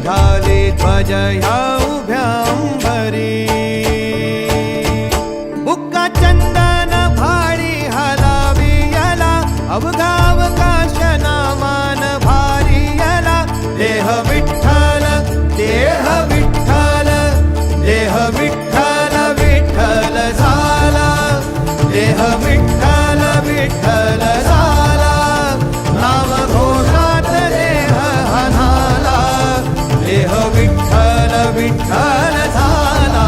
झाली ध्वज ह्या उभ्या अंबरी बुक्का चंदन भाडी हलावी याला अवघा अवकाश नामान भारी याला देह विठ्ठल देह विठ्ठल देह विठ्ठल विठ्ठल झाला देह विठ्ठल विठ्ठल झाला नाम घोषात देह हनाला देह विठ्ठल विठ्ठल झाला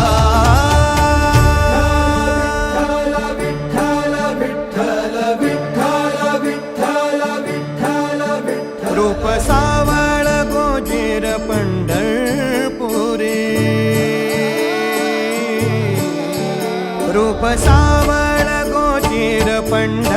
विठ्ठल विठ्ठल विठ्ठल विठ्ठल विठ्ठल विठ्ठल रूप सावळ गोजीर पंढरपुरी रूप सावळ गोजीर पंढरपुरी